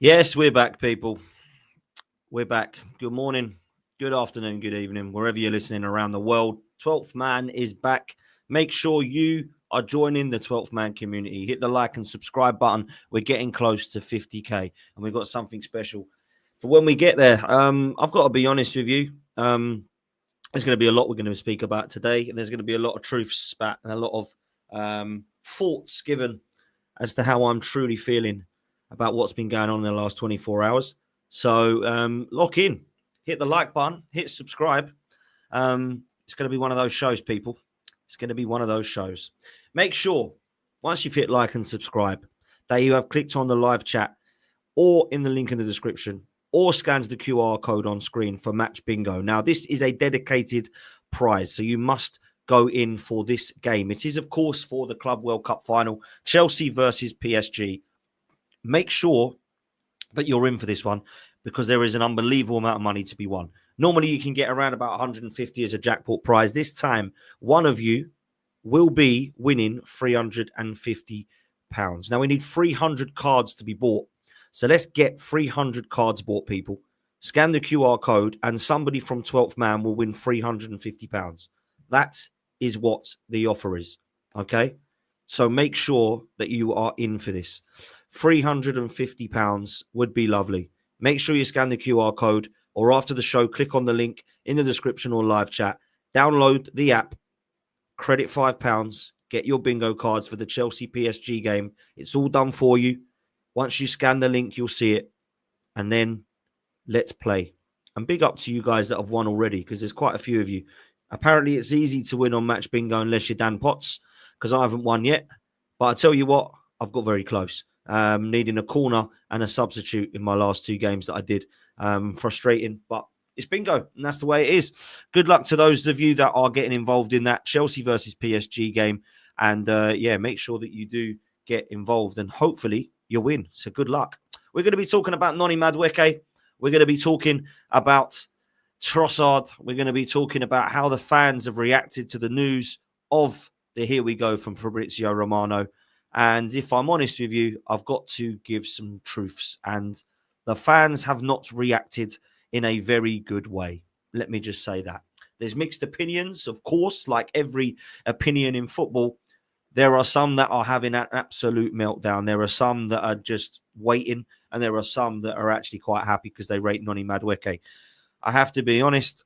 Yes, we're back, people. We're back. Good morning, good afternoon, good evening, wherever you're listening around the world. 12th Man is back. Make sure you are joining the 12th Man community. Hit the like and subscribe button. We're getting close to 50K, and we've got something special for when we get there. I've got to be honest with you. There's going to be a lot we're going to speak about today, and there's going to be a lot of truth spat and a lot of thoughts given as to how I'm truly feeling about what's been going on in the last 24 hours. So lock in, hit the like button, hit subscribe. It's going to be one of those shows, people. It's going to be one of those shows. Make sure, once you've hit like and subscribe, that you have clicked on the live chat or in the link in the description or scans the QR code on screen for Match Bingo. Now, this is a dedicated prize, so you must go in for this game. It is, of course, for the Club World Cup final, Chelsea versus PSG. Make sure that you're in for this one because there is an unbelievable amount of money to be won. Normally, you can get around about 150 as a jackpot prize. This time, one of you will be winning £350. Now, we need 300 cards to be bought. So let's get 300 cards bought, people. Scan the QR code and somebody from 12th Man will win £350. That is what the offer is, okay? So make sure that you are in for this. £350 would be lovely. Make sure you scan the QR code or after the show, click on the link in the description or live chat. Download the app, credit £5, get your bingo cards for the Chelsea PSG game. It's all done for you. Once you scan the link, you'll see it. And then let's play. And big up to you guys that have won already because there's quite a few of you. Apparently, it's easy to win on Match Bingo unless you're Dan Potts because I haven't won yet. But I tell you what, I've got very close. Needing a corner and a substitute in my last two games that I did. Frustrating, but it's bingo, and that's the way it is. Good luck to those of you that are getting involved in that Chelsea versus PSG game. And make sure that you do get involved and hopefully you win. So good luck. We're going to be talking about Noni Madueke. We're going to be talking about Trossard. We're going to be talking about how the fans have reacted to the news of the Here We Go from Fabrizio Romano. And if I'm honest with you, I've got to give some truths. And the fans have not reacted in a very good way. Let me just say that. There's mixed opinions, of course, like every opinion in football. There are some that are having an absolute meltdown. There are some that are just waiting. And there are some that are actually quite happy because they rate Noni Madueke. I have to be honest.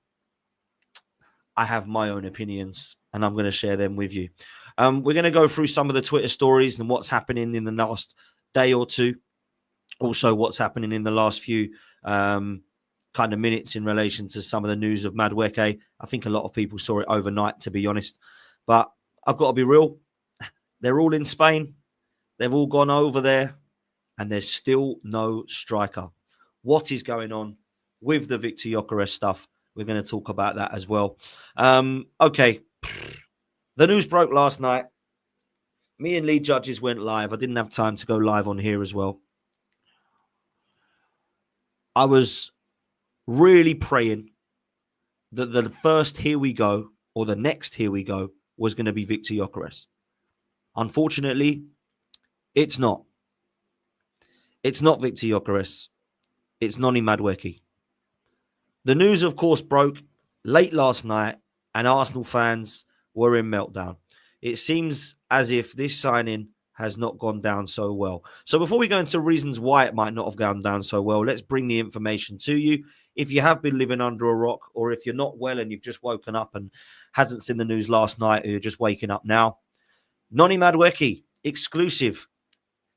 I have my own opinions and I'm going to share them with you. We're going to go through some of the Twitter stories and what's happening in the last day or two. Also, what's happening in the last few kind of minutes in relation to some of the news of Madueke. I think a lot of people saw it overnight, to be honest. But I've got to be real. They're all in Spain. They've all gone over there. And there's still no striker. What is going on with the Victor Gyokeres stuff? We're going to talk about that as well. Okay. The news broke last night. Me and Lee Judges went live. I didn't have time to go live on here as well. I was really praying that the first Here We Go or the next Here We Go was going to be Victor Gyokeres. Unfortunately, it's not. It's not Victor Gyokeres. It's Noni Madueke. The news, of course, broke late last night and Arsenal fans were in meltdown. It seems as if this signing has not gone down so well. So before we go into reasons why it might not have gone down so well, let's bring the information to you. If you have been living under a rock or if you're not well and you've just woken up and hasn't seen the news last night or you're just waking up now, Noni Madueke, exclusive.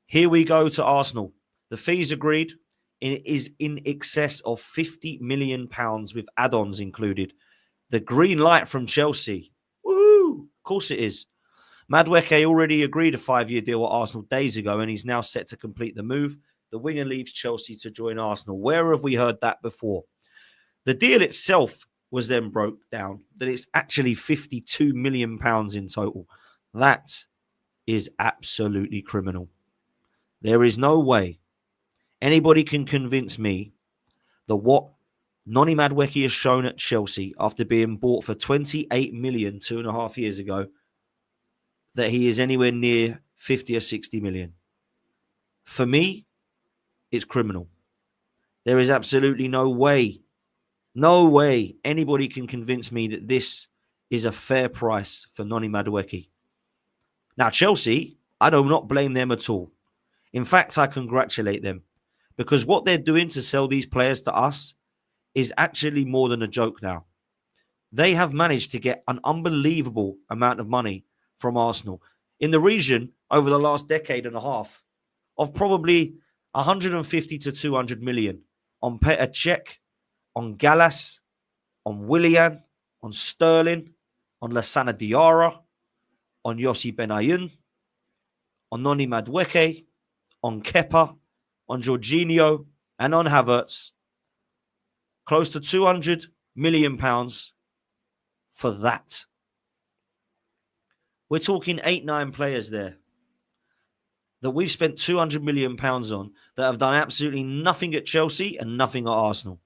Here we go to Arsenal. The fees agreed. It is in excess of £50 million with add-ons included. The green light from Chelsea. Woo! Of course it is. Madueke already agreed a 5-year deal at Arsenal days ago, and he's now set to complete the move. The winger leaves Chelsea to join Arsenal. Where have we heard that before? The deal itself was then broke down, that it's actually £52 million in total. That is absolutely criminal. There is no way anybody can convince me that what Noni Madueke has shown at Chelsea after being bought for 28 million 2.5 years ago, that he is anywhere near 50 or 60 million. For me, it's criminal. There is absolutely no way anybody can convince me that this is a fair price for Noni Madueke. Now, Chelsea, I do not blame them at all. In fact, I congratulate them because what they're doing to sell these players to us is actually more than a joke now. They have managed to get an unbelievable amount of money from Arsenal in the region over the last decade and a half of probably 150 to 200 million on Petr Cech, on Gallas, on Willian, on Sterling, on Lassana Diarra, on Yossi Benayoun, on Noni Madueke, on Kepa, on Jorginho, and on Havertz. Close to £200 million for that. We're talking 8-9 players there that we've spent £200 million on that have done absolutely nothing at Chelsea and nothing at Arsenal.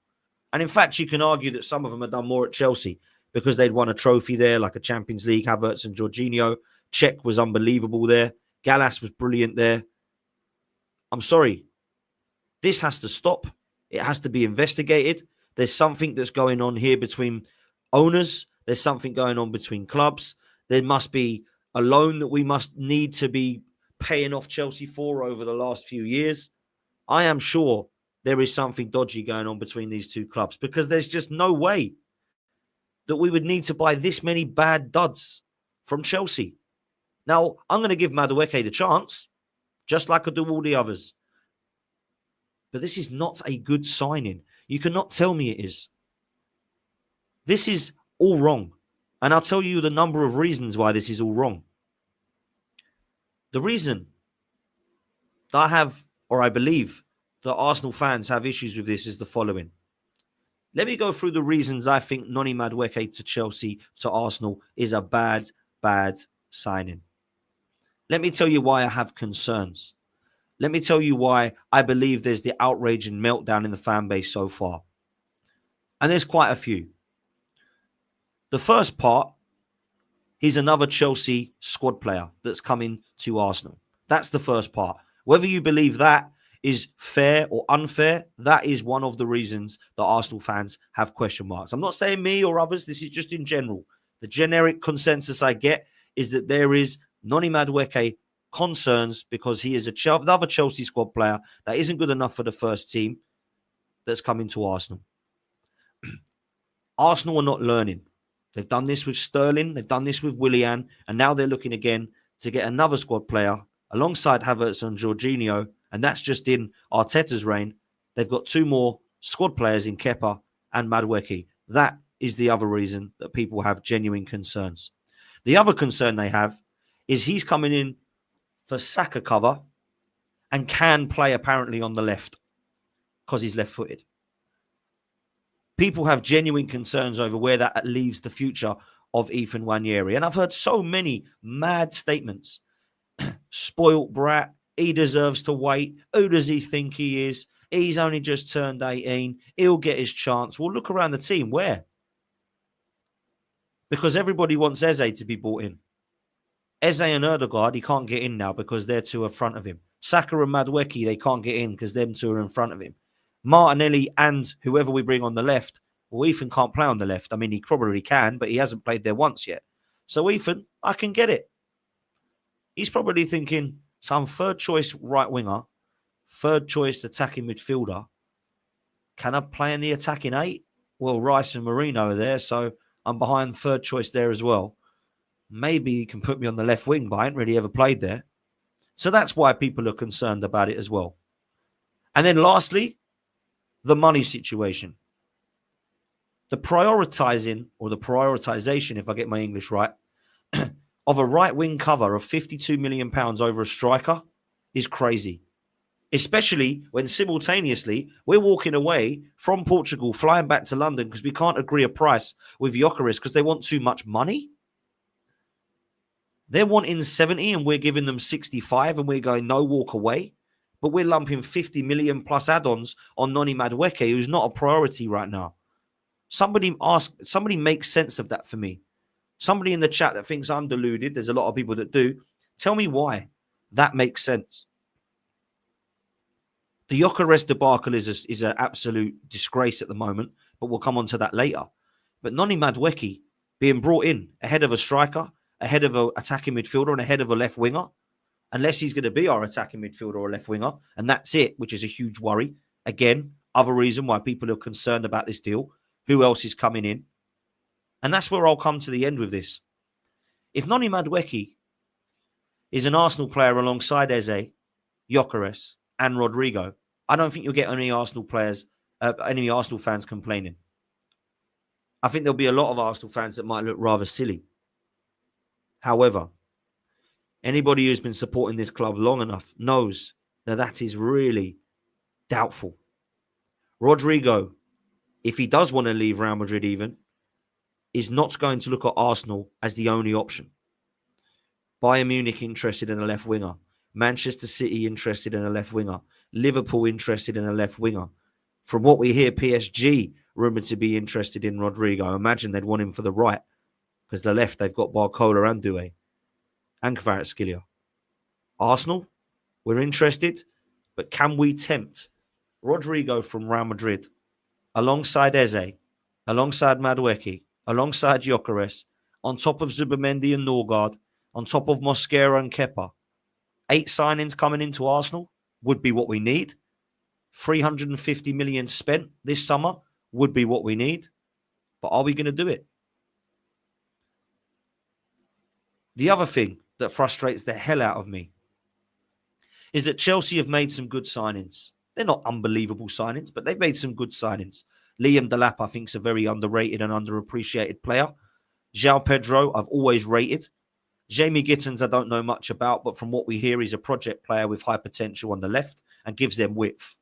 And in fact, you can argue that some of them have done more at Chelsea because they'd won a trophy there, like a Champions League, Havertz and Jorginho. Cech was unbelievable there. Gallas was brilliant there. I'm sorry. This has to stop. It has to be investigated. There's something that's going on here between owners. There's something going on between clubs. There must be a loan that we must need to be paying off Chelsea for over the last few years. I am sure there is something dodgy going on between these two clubs because there's just no way that we would need to buy this many bad duds from Chelsea. Now, I'm going to give Madueke the chance, just like I do all the others. But this is not a good signing. You cannot tell me it is. This is all wrong. And I'll tell you the number of reasons why this is all wrong. The reason that I have, or I believe, that Arsenal fans have issues with this is the following. Let me go through the reasons I think Noni Madueke to Chelsea, to Arsenal, is a bad signing. Let me tell you why I have concerns. Let me tell you why I believe there's the outrage and meltdown in the fan base so far. And there's quite a few. The first part, he's another Chelsea squad player that's coming to Arsenal. That's the first part. Whether you believe that is fair or unfair, that is one of the reasons that Arsenal fans have question marks. I'm not saying me or others. This is just in general. The generic consensus I get is that there is Noni Madueke concerns because he is another Chelsea squad player that isn't good enough for the first team that's coming to Arsenal. Arsenal are not learning. They've done this with Sterling, they've done this with Willian, and now they're looking again to get another squad player alongside Havertz and Jorginho, and that's just in Arteta's reign. They've got two more squad players in Kepa and Madueke. That is the other reason that people have genuine concerns. The other concern they have is he's coming in for Saka cover and can play apparently on the left because he's left-footed. People have genuine concerns over where that leaves the future of Ethan Nwaneri. And I've heard so many mad statements. Spoilt brat, he deserves to wait. Who does he think he is? He's only just turned 18. He'll get his chance. Well, look around the team. Where? Because everybody wants Eze to be brought in. Eze and Erdegaard, he can't get in now because they're two in front of him. Saka and Madueke, they can't get in because them two are in front of him. Martinelli and whoever we bring on the left, well, Ethan can't play on the left. I mean, he probably can, but he hasn't played there once yet. So Ethan, I can get it. He's probably thinking, some third choice right winger, third choice attacking midfielder. Can I play in the attacking eight? Well, Rice and Marino are there, so I'm behind third choice there as well. Maybe he can put me on the left wing, but I ain't really ever played there. So that's why people are concerned about it as well. And then lastly, the money situation. The prioritizing, or the prioritization, if I get my English right, of a right wing cover of £52 million over a striker is crazy. Especially when simultaneously we're walking away from Portugal, flying back to London because we can't agree a price with Gyokeres because they want too much money. They're wanting 70 and we're giving them 65 and we're going, no, walk away. But we're lumping 50 million plus add-ons on Noni Madueke, who's not a priority right now. Somebody make sense of that for me. Somebody in the chat that thinks I'm deluded, there's a lot of people that do. Tell me why that makes sense. The Gyokeres debacle is an absolute disgrace at the moment, but we'll come on to that later. But Noni Madueke being brought in ahead of a striker, ahead of an attacking midfielder, and ahead of a left winger, unless he's going to be our attacking midfielder or left winger, and that's it, which is a huge worry. Again, other reason why people are concerned about this deal. Who else is coming in? And that's where I'll come to the end with this. If Noni Madueke is an Arsenal player alongside Eze, Gyokeres, and Rodrigo, I don't think you'll get any Arsenal fans complaining. I think there'll be a lot of Arsenal fans that might look rather silly. However, anybody who's been supporting this club long enough knows that is really doubtful. Rodrigo, if he does want to leave Real Madrid even, is not going to look at Arsenal as the only option. Bayern Munich interested in a left winger. Manchester City interested in a left winger. Liverpool interested in a left winger. From what we hear, PSG rumoured to be interested in Rodrigo. I imagine they'd want him for the right, because the left, they've got Barcola and Doué and Kvaratskhelia. Arsenal, we're interested, but can we tempt Rodrigo from Real Madrid alongside Eze, alongside Madueke, alongside Gyokeres, on top of Zubimendi and Norgard, on top of Mosquera and Kepa? 8 signings coming into Arsenal would be what we need. 350 million spent this summer would be what we need. But are we going to do it? The other thing that frustrates the hell out of me is that Chelsea have made some good signings. They're not unbelievable signings, but they've made some good signings. Liam Delap, I think, is a very underrated and underappreciated player. João Pedro, I've always rated. Jamie Gittins, I don't know much about, but from what we hear, he's a project player with high potential on the left and gives them width.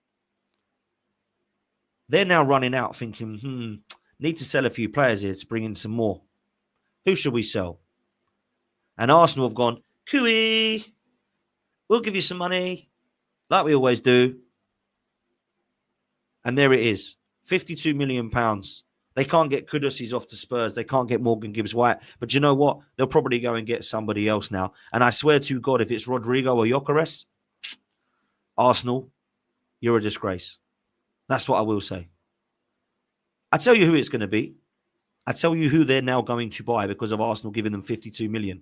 They're now running out thinking, need to sell a few players here to bring in some more. Who should we sell? And Arsenal have gone, Cooey, we'll give you some money, like we always do. And there it is, £52 million. They can't get Kudusis off to Spurs. They can't get Morgan Gibbs-White. But you know what? They'll probably go and get somebody else now. And I swear to God, if it's Rodrigo or Gyokeres, Arsenal, you're a disgrace. That's what I will say. I tell you who it's going to be. I tell you who they're now going to buy because of Arsenal giving them 52 million.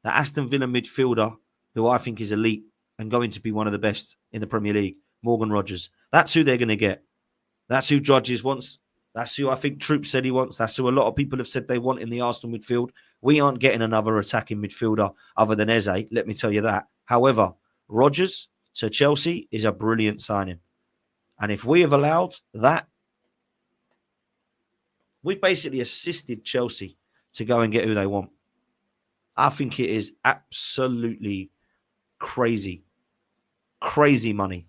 The Aston Villa midfielder, who I think is elite and going to be one of the best in the Premier League, Morgan Rogers. That's who they're going to get. That's who Judges wants. That's who I think Troop said he wants. That's who a lot of people have said they want in the Arsenal midfield. We aren't getting another attacking midfielder other than Eze, let me tell you that. However, Rogers to Chelsea is a brilliant signing. And if we have allowed that, we've basically assisted Chelsea to go and get who they want. I think it is absolutely crazy. Crazy money.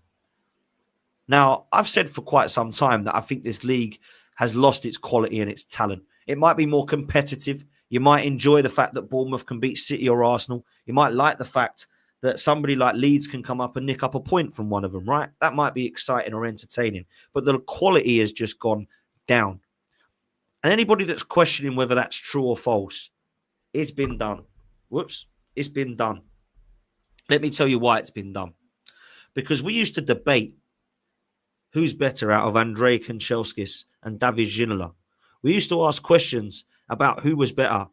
Now, I've said for quite some time that I think this league has lost its quality and its talent. It might be more competitive. You might enjoy the fact that Bournemouth can beat City or Arsenal. You might like the fact that somebody like Leeds can come up and nick up a point from one of them, right? That might be exciting or entertaining. But the quality has just gone down. And anybody that's questioning whether that's true or false, it's been done. It's been done. Let me tell you why it's been done. Because we used to debate who's better out of Andrei Kanchelskis and David Ginola. We used to ask questions about who was better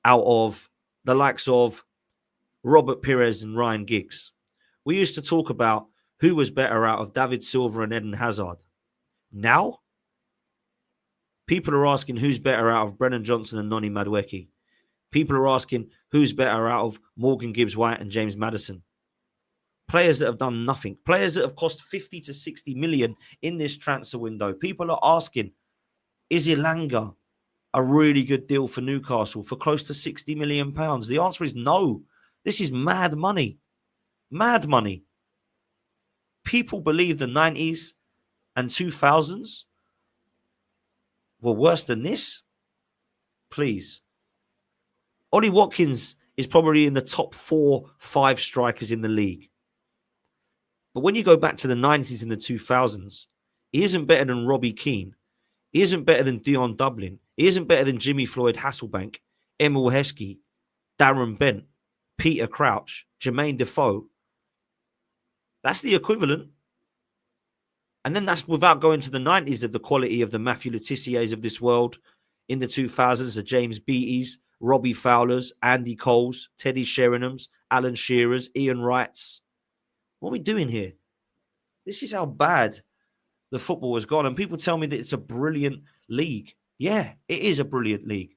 out of the likes of Robert Pires and Ryan Giggs. We used to talk about who was better out of David Silva and Eden Hazard. Now, people are asking who's better out of Brennan Johnson and Noni Madueke. People are asking who's better out of Morgan Gibbs-White and James Maddison. Players that have done nothing. Players that have cost 50 to 60 million in this transfer window. People are asking, is Ilanga a really good deal for Newcastle for close to 60 million pounds? The answer is no. This is mad money. Mad money. People believe the 90s and 2000s were worse than this? Please. Ollie Watkins is probably in the top 4-5 strikers in the league. But when you go back to the 90s and the 2000s, he isn't better than Robbie Keane. He isn't better than Dion Dublin. He isn't better than Jimmy Floyd Hasselbank, Emil Heskey, Darren Bent, Peter Crouch, Jermaine Defoe. That's the equivalent. And then that's without going to the 90s of the quality of the Matthew Letiziers of this world. In the 2000s, the James Beatties, Robbie Fowlers, Andy Coles, Teddy Sheringham's, Alan Shearer's, Ian Wrights. What are we doing here? This is how bad the football has gone. And people tell me that it's a brilliant league. Yeah, it is a brilliant league.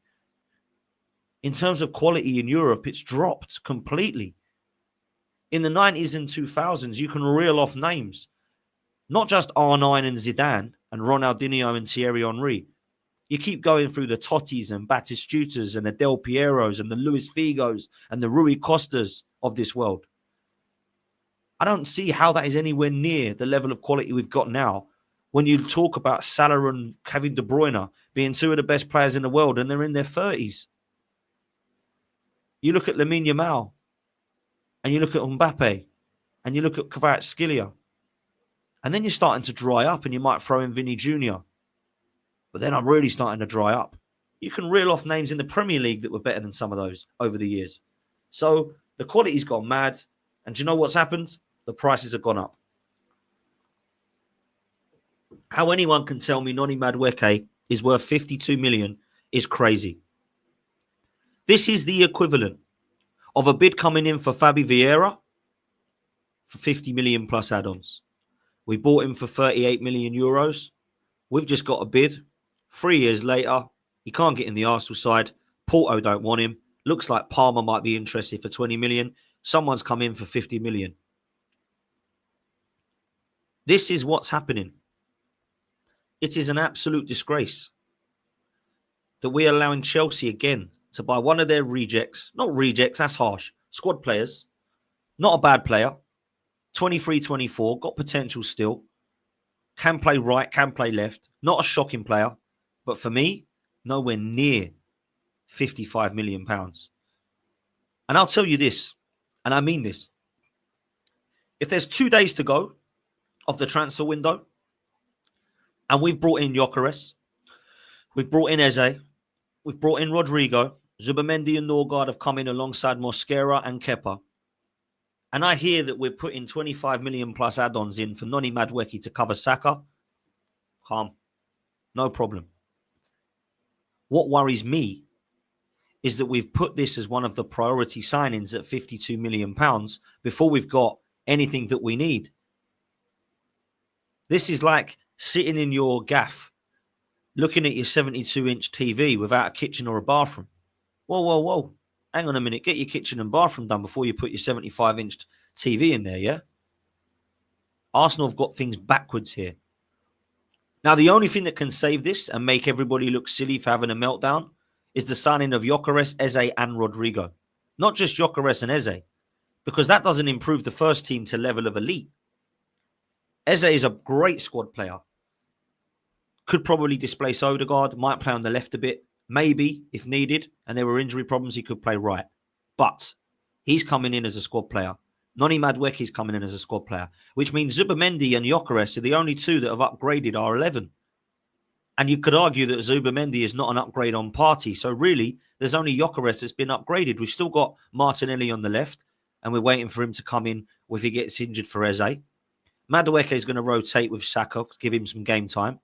In terms of quality in Europe, it's dropped completely. In the 90s and 2000s, you can reel off names. Not just R9 and Zidane and Ronaldinho and Thierry Henry. You keep going through the Tottis and Batistutas and the Del Pieros and the Luis Figos and the Rui Costas of this world. I don't see how that is anywhere near the level of quality we've got now when you talk about Salah and Kevin De Bruyne being two of the best players in the world and they're in their 30s. You look at Lamine Yamal and you look at Mbappe and you look at Kvaratskhelia. And then you're starting to dry up and you might throw in Vinny Jr. But then I'm really starting to dry up. You can reel off names in the Premier League that were better than some of those over the years. So the quality's gone mad. And do you know what's happened? The prices have gone up. How anyone can tell me Noni Madueke is worth 52 million is crazy. This is the equivalent of a bid coming in for Fabi Vieira for 50 million plus add-ons. We bought him for 38 million euros. We've just got a bid. 3 years later, he can't get in the Arsenal side. Porto don't want him. Looks like Parma might be interested for 20 million. Someone's come in for 50 million. This is what's happening. It is an absolute disgrace that we're allowing Chelsea again to buy one of their rejects. Not rejects, that's harsh. Squad players. Not a bad player. 23, 24, got potential still. Can play right, can play left. Not a shocking player. But for me, nowhere near £55 million. And I'll tell you this, and I mean this. If there's 2 days to go of the transfer window, and we've brought in Gyokeres, we've brought in Eze, we've brought in Rodrigo, Zubamendi and Norgard have come in alongside Mosquera and Kepa. And I hear that we're putting 25 million plus add-ons in for Noni Madueke to cover Saka. Calm. No problem. What worries me is that we've put this as one of the priority signings at £52 million before we've got anything that we need. This is like sitting in your gaff, looking at your 72-inch TV without a kitchen or a bathroom. Whoa, whoa, whoa. Hang on a minute. Get your kitchen and bathroom done before you put your 75-inch TV in there, yeah? Arsenal have got things backwards here. Now, the only thing that can save this and make everybody look silly for having a meltdown is the signing of Gyokeres, Eze and Rodrigo. Not just Gyokeres and Eze, because that doesn't improve the first team to level of elite. Eze is a great squad player. Could probably displace Odegaard, might play on the left a bit. Maybe, if needed, and there were injury problems, he could play right. But he's coming in as a squad player. Noni Madueke is coming in as a squad player, which means Zubamendi and Gyokeres are the only two that have upgraded our 11. And you could argue that Zubamendi is not an upgrade on Partey. So really, there's only Gyokeres that's been upgraded. We've still got Martinelli on the left, and we're waiting for him to come in if he gets injured for Eze. Madueke is going to rotate with Saka, give him some game time.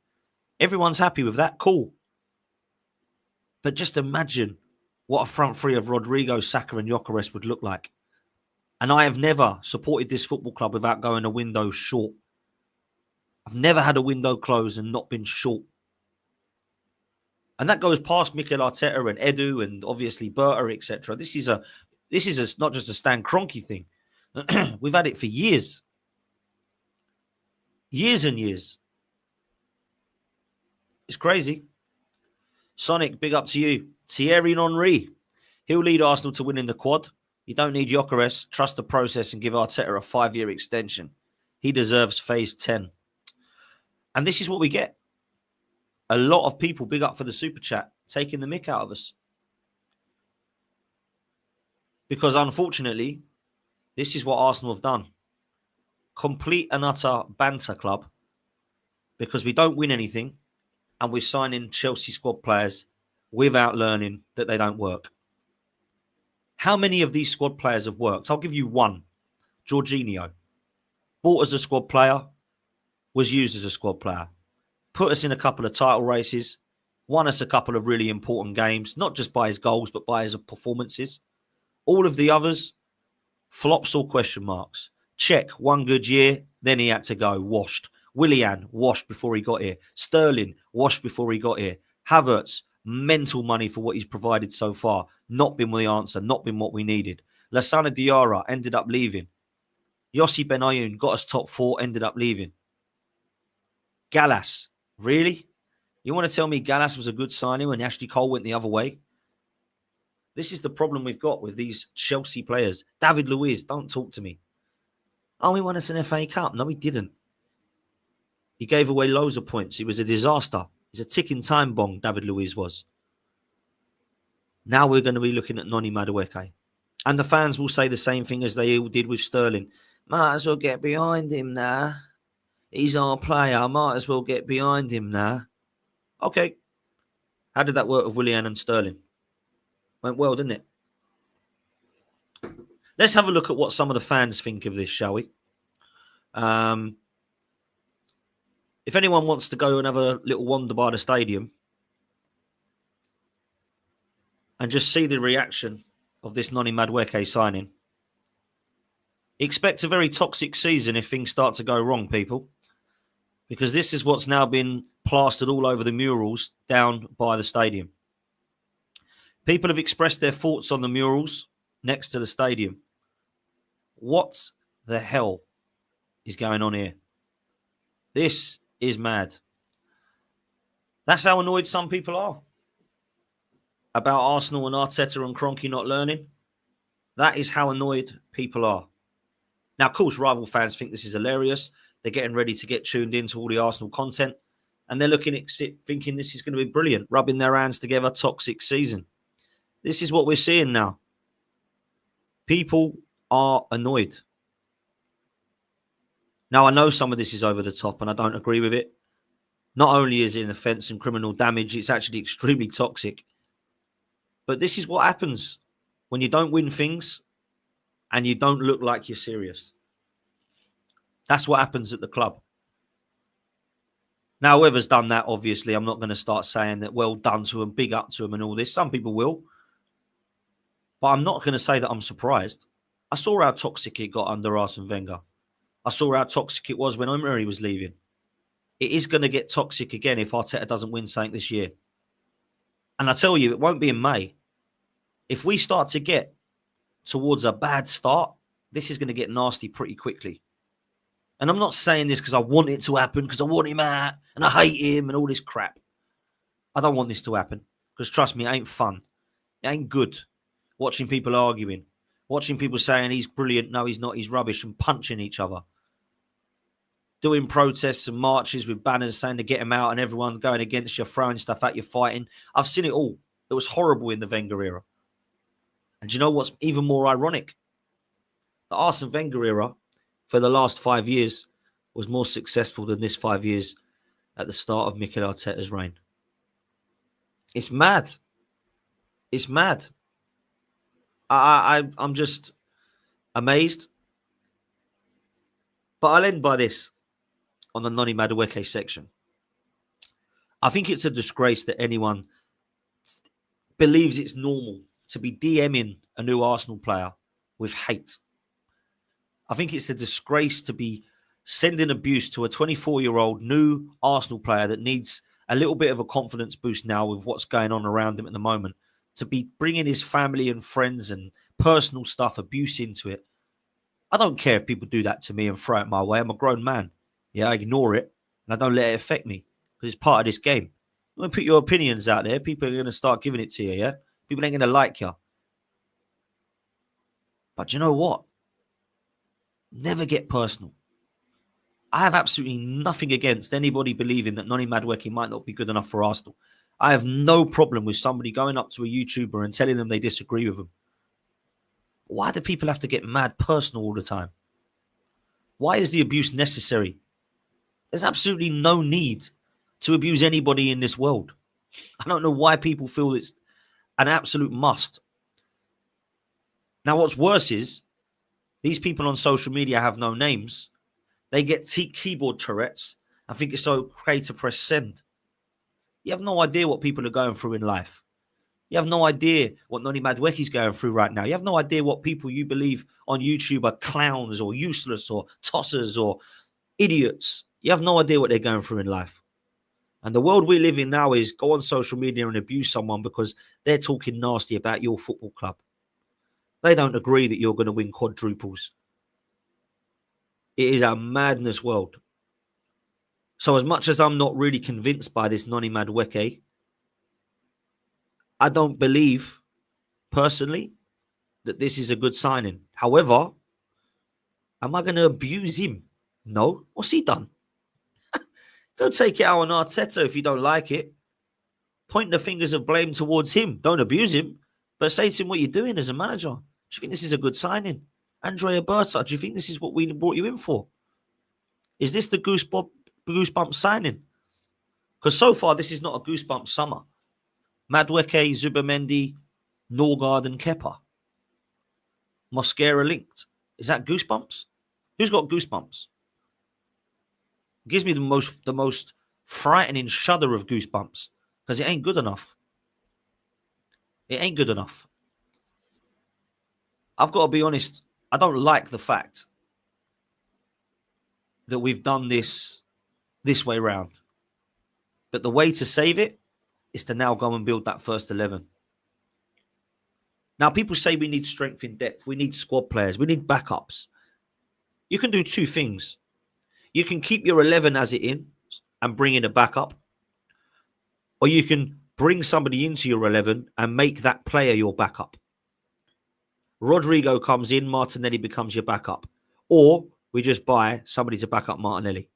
Everyone's happy with that. Cool. But just imagine what a front three of Rodrigo, Saka and Gyokeres would look like. And I have never supported this football club without going a window short. I've never had a window close and not been short. And that goes past Mikel Arteta and Edu and obviously Berta, etc. This is not just a Stan Kroenke thing. We've had it for years. Years and years. It's crazy. Sonic, big up to you. Thierry Henry. He'll lead Arsenal to winning the quad. You don't need Gyokeres. Trust the process and give Arteta a 5-year extension. He deserves phase 10. And this is what we get. A lot of people, big up for the super chat, taking the mick out of us. Because unfortunately, this is what Arsenal have done. Complete and utter banter club. Because we don't win anything. And we're signing Chelsea squad players without learning that they don't work. How many of these squad players have worked? I'll give you one. Jorginho. Bought as a squad player. was used as a squad player. Put us in a couple of title races, won us a couple of really important games, not just by his goals, but by his performances. All of the others, flops or question marks. Check, one good year, then he had to go, washed. Willian, washed before he got here. Sterling, washed before he got here. Havertz, mental money for what he's provided so far. Not been the answer, not been what we needed. Lassana Diarra ended up leaving. Yossi Benayoun got us top 4, ended up leaving. Gallas, really? You want to tell me Gallas was a good signing when Ashley Cole went the other way? This is the problem we've got with these Chelsea players. David Luiz, don't talk to me. Oh, he won us an FA Cup. No, he didn't. He gave away loads of points. He was a disaster. He's a ticking time bomb, David Luiz was. Now we're going to be looking at Noni Madueke. And the fans will say the same thing as they all did with Sterling. Might as well get behind him now. He's our player. Might as well get behind him now. Okay. How did that work with Willian and Sterling? Went well, didn't it? Let's have a look at what some of the fans think of this, shall we? If anyone wants to go and have a little wander by the stadium and just see the reaction of this Noni Madueke signing, expect a very toxic season if things start to go wrong, people. Because this is what's now been plastered all over the murals down by the stadium. People have expressed their thoughts on the murals next to the stadium. What the hell is going on here? This is mad. That's how annoyed some people are about Arsenal and Arteta and Kroenke not learning. That is how annoyed people are. Now, of course, rival fans think this is hilarious. They're getting ready to get tuned into all the Arsenal content. And they're looking at it thinking this is going to be brilliant, rubbing their hands together, toxic season. This is what we're seeing now. People are annoyed. Now, I know some of this is over the top and I don't agree with it. Not only is it an offence and criminal damage, it's actually extremely toxic. But this is what happens when you don't win things and you don't look like you're serious. That's what happens at the club. Now, whoever's done that, obviously, I'm not going to start saying that well done to them, big up to them and all this. Some people will. But I'm not going to say that I'm surprised. I saw how toxic it got under Arsene Wenger. I saw how toxic it was when Emery was leaving. It is going to get toxic again if Arteta doesn't win something this year. And I tell you, it won't be in May. If we start to get towards a bad start, this is going to get nasty pretty quickly. And I'm not saying this because I want it to happen, because I want him out and I hate him and all this crap. I don't want this to happen because, trust me, it ain't fun. It ain't good watching people arguing, watching people saying he's brilliant, no, he's not, he's rubbish, and punching each other. Doing protests and marches with banners saying to get him out and everyone going against you, throwing stuff at you, fighting. I've seen it all. It was horrible in the Wenger era. And do you know what's even more ironic? The Arsene Wenger era for the last 5 years was more successful than this 5 years at the start of Mikel Arteta's reign. It's mad. It's mad. I'm just amazed. But I'll end by this on the Noni Madueke section. I think it's a disgrace that anyone believes it's normal to be DMing a new Arsenal player with hate. I think it's a disgrace to be sending abuse to a 24-year-old new Arsenal player that needs a little bit of a confidence boost now with what's going on around him at the moment, to be bringing his family and friends and personal stuff, abuse into it. I don't care if people do that to me and throw it my way. I'm a grown man. Yeah, I ignore it and I don't let it affect me because it's part of this game. When you put your opinions out there, people are going to start giving it to you, yeah? People ain't going to like you. But you know what? Never get personal. I have absolutely nothing against anybody believing that Noni Madueke might not be good enough for Arsenal. I have no problem with somebody going up to a YouTuber and telling them they disagree with them. Why do people have to get mad personal all the time? Why is the abuse necessary? There's absolutely no need to abuse anybody in this world. I don't know why people feel it's an absolute must. Now, what's worse is these people on social media have no names. They get keyboard Tourette's I think it's okay to press send. You have no idea what people are going through in life. You have no idea what Noni Madueke is going through right now. You have no idea what people you believe on YouTube are clowns or useless or tossers or idiots. You have no idea what they're going through in life. And the world we live in now is go on social media and abuse someone because they're talking nasty about your football club. They don't agree that you're going to win quadruples. It is a madness world. So as much as I'm not really convinced by this Noni Madueke, I don't believe personally that this is a good signing. However, am I going to abuse him? No. What's he done? Go take it out on Arteta if you don't like it. Point the fingers of blame towards him. Don't abuse him, but say to him what you're doing as a manager. Do you think this is a good signing? Andrea Berta, do you think this is what we brought you in for? Is this the goosebump signing? Because so far, this is not a goosebump summer. Madueke, Zubimendi, Norgard and Kepa. Mosquera linked. Is that goosebumps? Who's got goosebumps? It gives me the most frightening shudder of goosebumps because it ain't good enough. It ain't good enough. I've got to be honest. I don't like the fact that we've done this way round. But the way to save it is to now go and build that first 11. Now, people say we need strength in depth. We need squad players. We need backups. You can do two things. You can keep your 11 as it is and bring in a backup. Or you can bring somebody into your 11 and make that player your backup. Rodrigo comes in, Martinelli becomes your backup. Or we just buy somebody to back up Martinelli.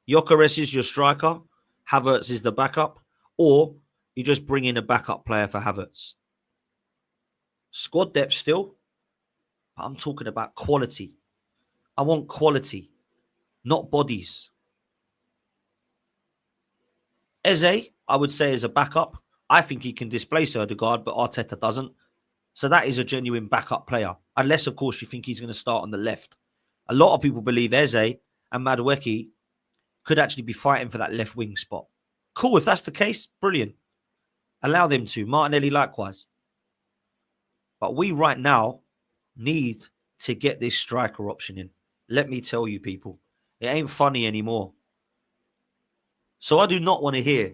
Gyokeres is your striker. Havertz is the backup. Or you just bring in a backup player for Havertz. Squad depth still. But I'm talking about quality. I want quality, not bodies. Eze, I would say, is a backup. I think he can displace Ødegaard, but Arteta doesn't. So that is a genuine backup player. Unless, of course, you think he's going to start on the left. A lot of people believe Eze and Madueke could actually be fighting for that left wing spot. Cool, if that's the case, brilliant. Allow them to. Martinelli likewise. But we right now need to get this striker option in. Let me tell you, people, it ain't funny anymore. So I do not want to hear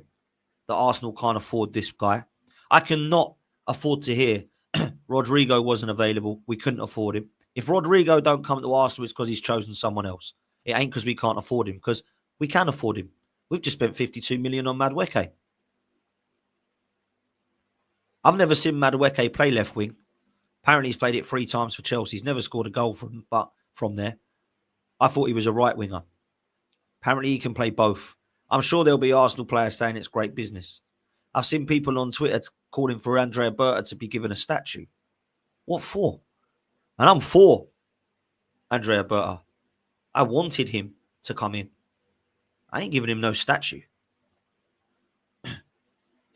that Arsenal can't afford this guy. I cannot afford to hear Rodrigo wasn't available. We couldn't afford him. If Rodrigo don't come to Arsenal, it's because he's chosen someone else. It ain't because we can't afford him, because we can afford him. We've just spent 52 million on Madueke. I've never seen Madueke play left wing. Apparently he's played it 3 times for Chelsea. He's never scored a goal from there. I thought he was a right winger. Apparently he can play both. I'm sure there'll be Arsenal players saying it's great business. I've seen people on Twitter calling for Andrea Berta to be given a statue. What for? And I'm for Andrea Berta. I wanted him to come in. I ain't giving him no statue.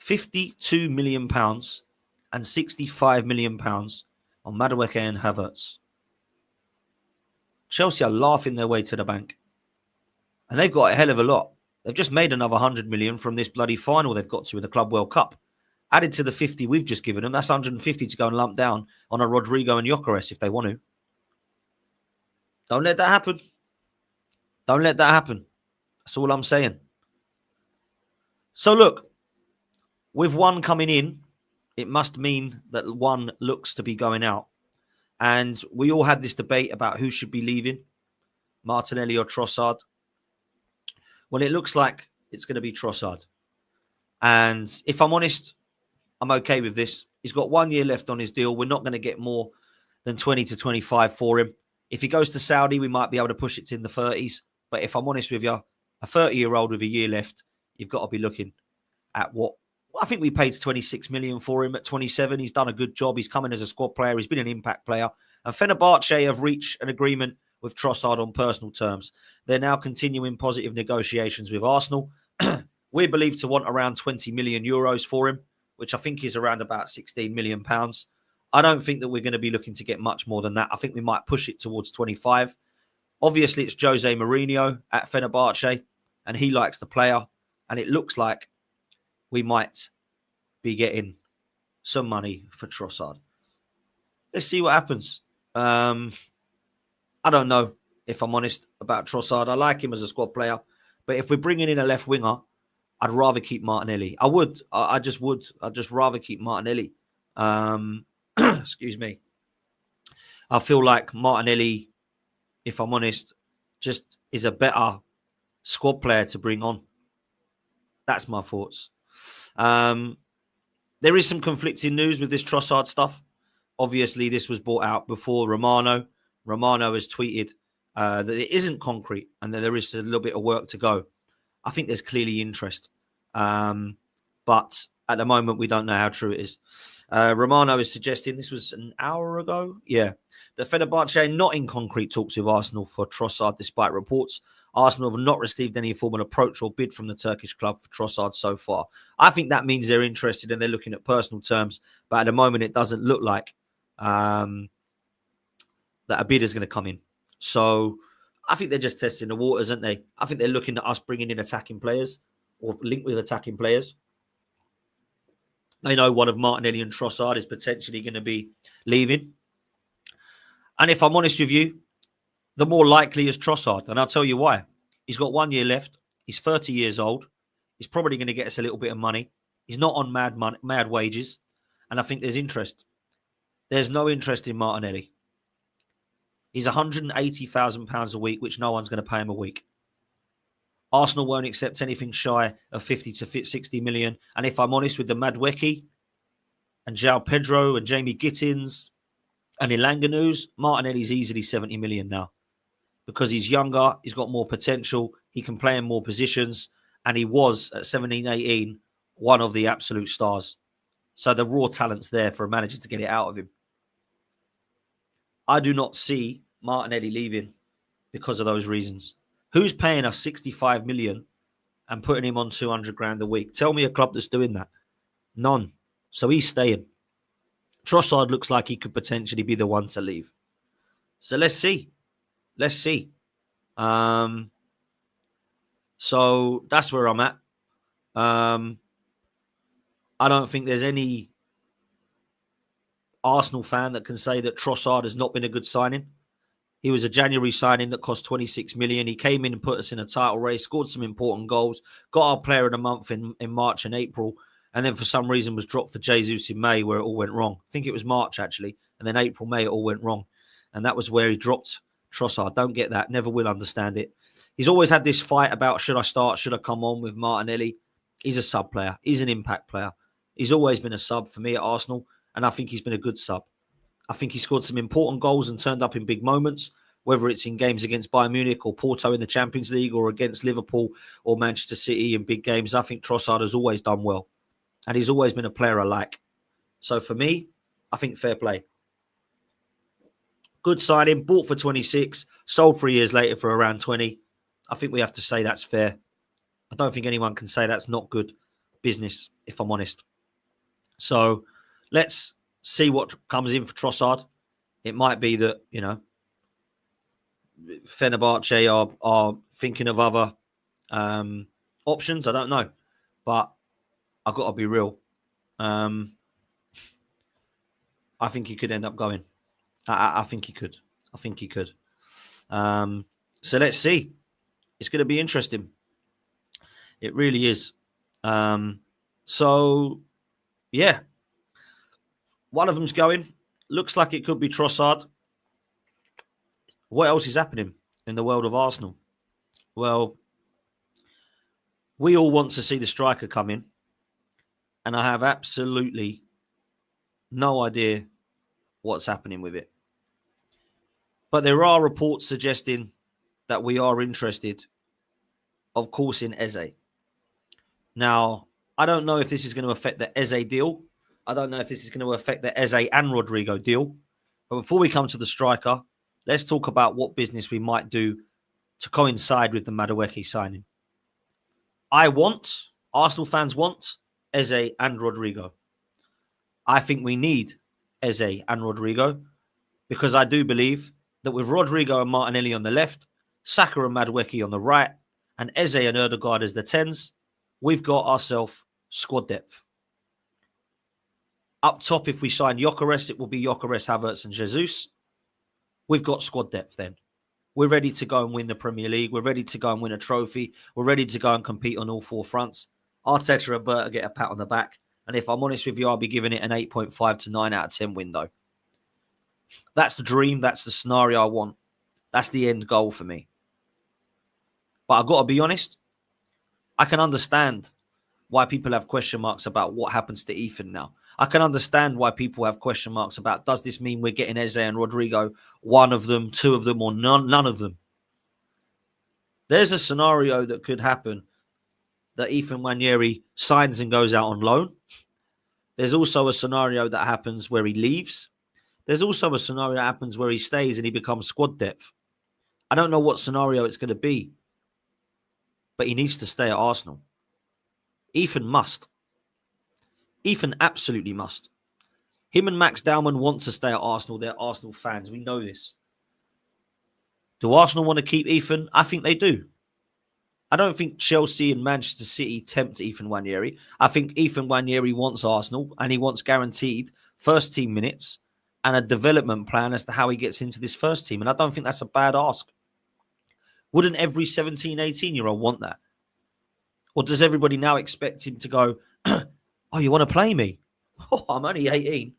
£52 million and £65 million on Madueke and Havertz. Chelsea are laughing their way to the bank. And they've got a hell of a lot. They've just made another 100 million from this bloody final they've got to in the Club World Cup. Added to the 50 we've just given them, that's 150 to go and lump down on a Rodrigo and Gyokeres if they want to. Don't let that happen. Don't let that happen. That's all I'm saying. So look, with one coming in, it must mean that one looks to be going out. And we all had this debate about who should be leaving, Martinelli or Trossard. Well, it looks like it's going to be Trossard. And if I'm honest, I'm okay with this. He's got 1 year left on his deal. We're not going to get more than 20 to 25 for him. If he goes to Saudi, we might be able to push it to in the 30s. But if I'm honest with you, a 30-year-old with a year left, you've got to be looking at what... I think we paid 26 million for him at 27. He's done a good job. He's come in as a squad player. He's been an impact player. And Fenerbahce have reached an agreement with Trossard on personal terms. They're now continuing positive negotiations with Arsenal. We're believed to want around 20 million euros for him, which I think is around about 16 million pounds. I don't think that we're going to be looking to get much more than that. I think we might push it towards 25. Obviously, it's Jose Mourinho at Fenerbahce, and he likes the player. And it looks like we might be getting some money for Trossard. Let's see what happens. I don't know, if I'm honest, about Trossard. I like him as a squad player. But if we're bringing in a left winger, I'd rather keep Martinelli. I would. I just would. I'd just rather keep Martinelli. Excuse me. I feel like Martinelli, if I'm honest, just is a better squad player to bring on. That's my thoughts. There is some conflicting news with this Trossard stuff. Obviously, this was brought out before Romano. Romano has tweeted that it isn't concrete and that there is a little bit of work to go. I think there's clearly interest. But at the moment, we don't know how true it is. Romano is suggesting, this was an hour ago, that Fenerbahce are not in concrete talks with Arsenal for Trossard, despite reports. Arsenal have not received any formal approach or bid from the Turkish club for Trossard so far. I think that means they're interested and they're looking at personal terms. But at the moment, it doesn't look like that a bid is going to come in. So I think they're just testing the waters, aren't they? I think they're looking at us bringing in attacking players or linked with attacking players. They know one of Martinelli and Trossard is potentially going to be leaving. And if I'm honest with you, the more likely is Trossard. And I'll tell you why. He's got 1 year left. He's 30 years old. He's probably going to get us a little bit of money. He's not on mad wages. And I think there's interest. There's no interest in Martinelli. He's £180,000 a week, which no one's going to pay him a week. Arsenal won't accept anything shy of 50 to 60 million. And if I'm honest with the Madueke and João Pedro and Jamie Gittins and Ilanganus, Martinelli's easily 70 million now. Because he's younger, he's got more potential, he can play in more positions, and he was, at 17, 18, one of the absolute stars. So the raw talent's there for a manager to get it out of him. I do not see Martinelli leaving because of those reasons. Who's paying us 65 million and putting him on 200 grand a week? Tell me a club that's doing that. None. So he's staying. Trossard looks like he could potentially be the one to leave. So let's see. Let's see. So that's where I'm at. I don't think there's any Arsenal fan that can say that Trossard has not been a good signing. He was a January signing that cost 26 million. He came in and put us in a title race, scored some important goals, got our player of the month in March and April, and then for some reason was dropped for Jesus in May where it all went wrong. I think it was March, actually. And then April, May, it all went wrong. And that was where he dropped Trossard. Don't get that. Never will understand it. He's always had this fight about should I start, should I come on with Martinelli. He's a sub player. He's an impact player. He's always been a sub for me at Arsenal, and I think he's been a good sub. I think he scored some important goals and turned up in big moments, whether it's in games against Bayern Munich or Porto in the Champions League or against Liverpool or Manchester City in big games. I think Trossard has always done well, and he's always been a player I like. So for me, I think fair play. Good signing, bought for 26, sold 3 years later for around 20. I think we have to say that's fair. I don't think anyone can say that's not good business, if I'm honest. So let's see what comes in for Trossard. It might be that, Fenerbahce are thinking of other options. I don't know. But I've got to be real. I think he could end up going. I think he could. I think he could. So let's see. It's going to be interesting. It really is. So, yeah. One of them's going. Looks like it could be Trossard. What else is happening in the world of Arsenal? Well, we all want to see the striker come in. And I have absolutely no idea what's happening with it. But there are reports suggesting that we are interested, of course, in Eze. Now, I don't know if this is going to affect the Eze deal. I don't know if this is going to affect the Eze and Rodrigo deal. But before we come to the striker, let's talk about what business we might do to coincide with the Madueke signing. Arsenal fans want Eze and Rodrigo. I think we need Eze and Rodrigo because I do believe that with Rodrigo and Martinelli on the left, Saka and Madueke on the right, and Eze and Ødegaard as the 10s, we've got ourselves squad depth. Up top, if we sign Gyokeres, it will be Gyokeres, Havertz and Jesus. We've got squad depth then. We're ready to go and win the Premier League. We're ready to go and win a trophy. We're ready to go and compete on all four fronts. Arteta and Berta get a pat on the back. And if I'm honest with you, I'll be giving it an 8.5 to 9 out of 10 window. That's the dream. That's the scenario I want. That's the end goal for me. But I've got to be honest. I can understand why people have question marks about what happens to Ethan now. I can understand why people have question marks about, does this mean we're getting Eze and Rodrigo, one of them, two of them, or none of them? There's a scenario that could happen that Ethan Nwaneri signs and goes out on loan. There's also a scenario that happens where he leaves. There's also a scenario that happens where he stays and he becomes squad depth. I don't know what scenario it's going to be, but he needs to stay at Arsenal. Ethan must. Ethan absolutely must. Him and Max Dowman want to stay at Arsenal. They're Arsenal fans. We know this. Do Arsenal want to keep Ethan? I think they do. I don't think Chelsea and Manchester City tempt Ethan Nwaneri. I think Ethan Nwaneri wants Arsenal and he wants guaranteed first team minutes and a development plan as to how he gets into this first team. And I don't think that's a bad ask. Wouldn't every 17, 18-year-old want that? Or does everybody now expect him to go, oh, you want to play me? Oh, I'm only 18.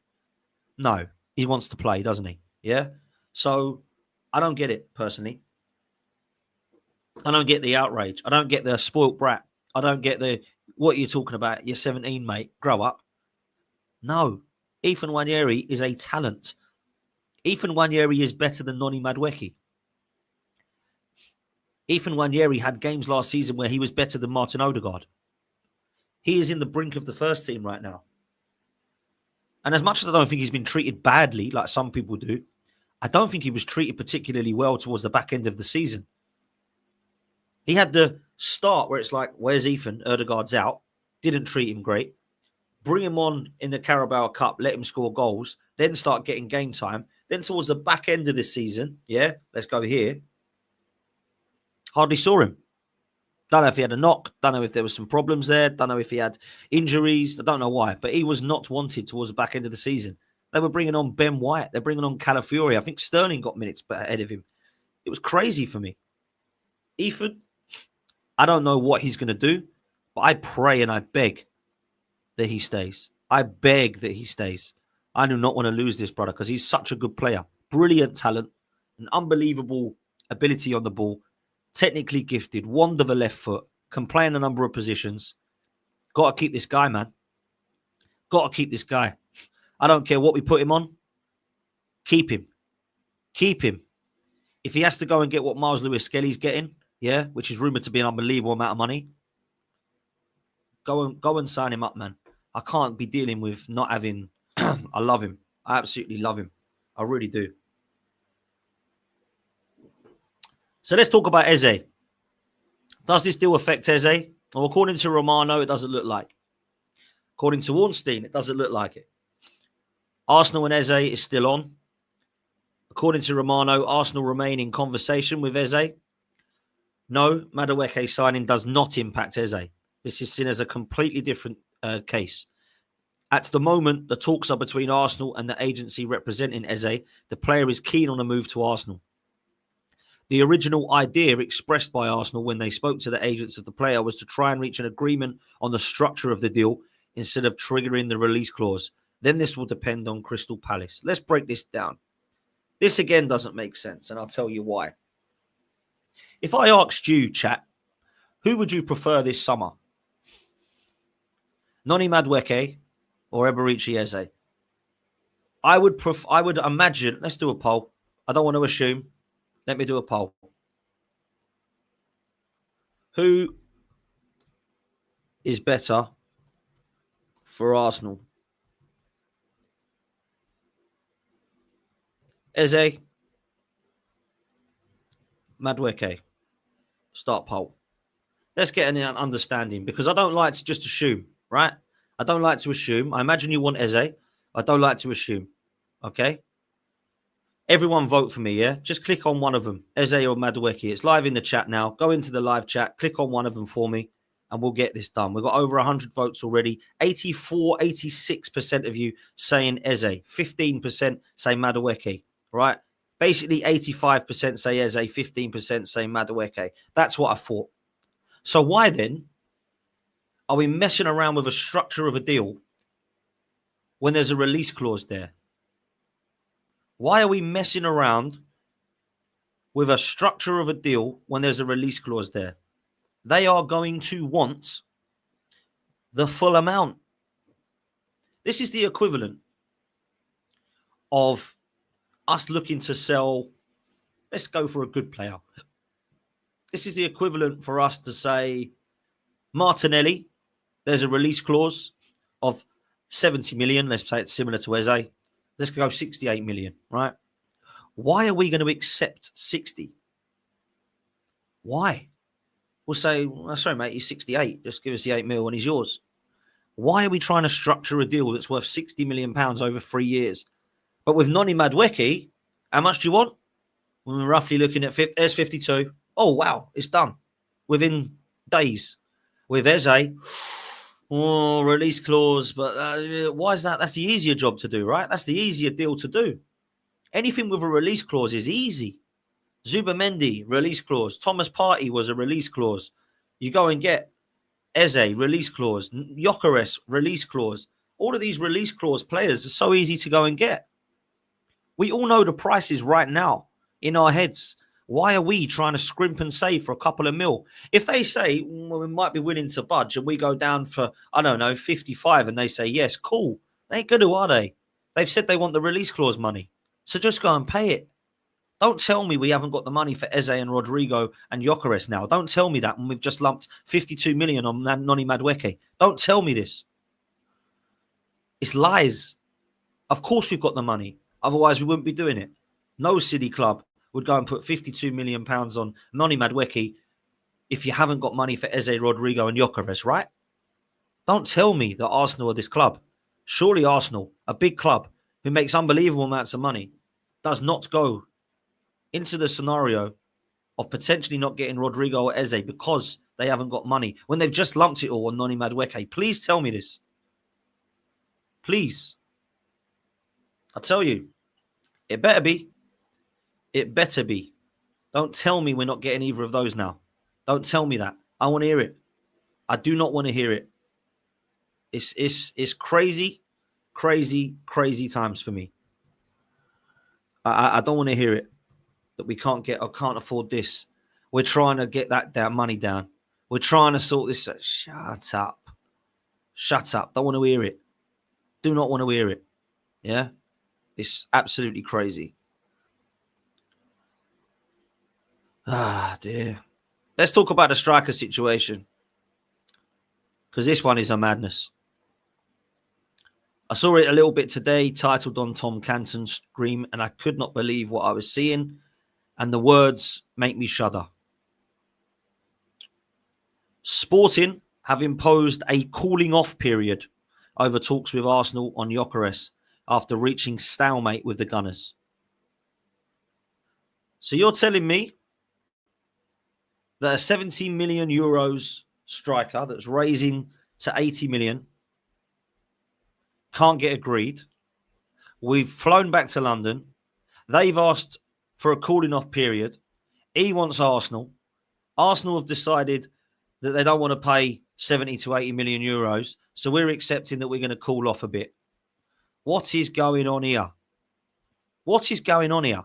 No, he wants to play, doesn't he? Yeah? So I don't get it, personally. I don't get the outrage. I don't get the spoilt brat. I don't get the, what are you talking about? You're 17, mate. Grow up. No. Ethan Nwaneri is a talent. Ethan Nwaneri is better than Noni Madueke. Ethan Nwaneri had games last season where he was better than Martin Ødegaard. He is in the brink of the first team right now. And as much as I don't think he's been treated badly, like some people do, I don't think he was treated particularly well towards the back end of the season. He had the start where it's like, where's Ethan? Ødegaard's out. Didn't treat him great. Bring him on in the Carabao Cup, let him score goals, then start getting game time. Then towards the back end of this season, yeah, let's go here. Hardly saw him. Don't know if he had a knock. Don't know if there was some problems there. Don't know if he had injuries. I don't know why. But he was not wanted towards the back end of the season. They were bringing on Ben White. They're bringing on Calafiori. I think Sterling got minutes ahead of him. It was crazy for me. Ethan, I don't know what he's going to do, but I pray and I beg that he stays. I beg that he stays. I do not want to lose this brother because he's such a good player. Brilliant talent, an unbelievable ability on the ball. Technically gifted, wand of a left foot, can play in a number of positions. Got to keep this guy, man. Got to keep this guy. I don't care what we put him on. Keep him. Keep him. If he has to go and get what Miles Lewis-Skelly's getting, yeah, which is rumoured to be an unbelievable amount of money, go and sign him up, man. I can't be dealing with not having... I love him. I absolutely love him. I really do. So let's talk about Eze. Does this deal affect Eze? Well, according to Romano, it doesn't look like. According to Ornstein, it doesn't look like it. Arsenal and Eze is still on. According to Romano, Arsenal remain in conversation with Eze. No, Madueke signing does not impact Eze. This is seen as a completely different case. At the moment, the talks are between Arsenal and the agency representing Eze. The player is keen on a move to Arsenal. The original idea expressed by Arsenal when they spoke to the agents of the player was to try and reach an agreement on the structure of the deal instead of triggering the release clause. Then this will depend on Crystal Palace. Let's break this down. This again doesn't make sense, and I'll tell you why. If I asked you, chat, who would you prefer this summer? Noni Madueke or Eberechi Eze? I would imagine, let's do a poll. I don't want to assume. Let me do a poll. Who is better for Arsenal? Eze, Madueke. Start poll. Let's get an understanding because I don't like to just assume, right? I don't like to assume. I imagine you want Eze. I don't like to assume. Okay? Everyone vote for me, yeah? Just click on one of them, Eze or Madueke. It's live in the chat now. Go into the live chat, click on one of them for me, and we'll get this done. We've got over 100 votes already. 84, 86% of you saying Eze. 15% say Madueke, right? Basically, 85% say Eze, 15% say Madueke. That's what I thought. So why then are we messing around with a structure of a deal when there's a release clause there? Why are we messing around with a structure of a deal when there's a release clause there? They are going to want the full amount. This is the equivalent of us looking to sell, let's go for a good player. This is the equivalent for us to say, Martinelli, there's a release clause of 70 million. Let's say it's similar to Eze. Let's go 68 million, right? Why are we going to accept 60? Why? We'll say, well, sorry, mate, he's 68. Just give us the 8 mil and he's yours. Why are we trying to structure a deal that's worth 60 million pounds over 3 years? But with Noni Madueke, how much do you want? We're roughly looking at there's 52. Oh, wow, it's done within days. With Eze, release clause, but why is that? That's the easier job to do, right? That's the easier deal to do. Anything with a release clause is easy. Zubamendi, release clause. Thomas Partey was a release clause. You go and get Eze, release clause. Gyokeres, release clause. All of these release clause players are so easy to go and get. We all know the prices right now in our heads. Why are we trying to scrimp and save for a couple of mil? If they say, well, we might be willing to budge and we go down for, I don't know, 55 and they say, yes, cool. They ain't going to, are they? They've said they want the release clause money. So just go and pay it. Don't tell me we haven't got the money for Eze and Rodrigo and Gyokeres now. Don't tell me that when we've just lumped 52 million on Noni Madueke. Don't tell me this. It's lies. Of course we've got the money. Otherwise we wouldn't be doing it. No city club would go and put 52 million pounds on Noni Madueke if you haven't got money for Eze, Rodrigo and Gyokeres, right? Don't tell me that Arsenal are this club. Surely Arsenal, a big club who makes unbelievable amounts of money, does not go into the scenario of potentially not getting Rodrigo or Eze because they haven't got money when they've just lumped it all on Noni Madueke. Please tell me this. Please. I tell you, it better be. It better be. Don't tell me we're not getting either of those now. Don't tell me that. I want to hear it. I do not want to hear it. It's crazy, crazy, crazy times for me. I don't want to hear it. That we can't get or can't afford this. We're trying to get that money down. We're trying to sort this. Shut up. Shut up. Don't want to hear it. Do not want to hear it. Yeah? It's absolutely crazy. Ah, dear. Let's talk about the striker situation. Because this one is a madness. I saw it a little bit today, titled on Tom Canton's stream, and I could not believe what I was seeing. And the words make me shudder. Sporting have imposed a cooling off period over talks with Arsenal on Gyokeres after reaching stalemate with the Gunners. So you're telling me that a 17 million euros striker that's raising to 80 million can't get agreed. We've flown back to London. They've asked for a cooling off period. He wants Arsenal. Arsenal have decided that they don't want to pay 70 to 80 million euros. So we're accepting that we're going to cool off a bit. What is going on here? What is going on here?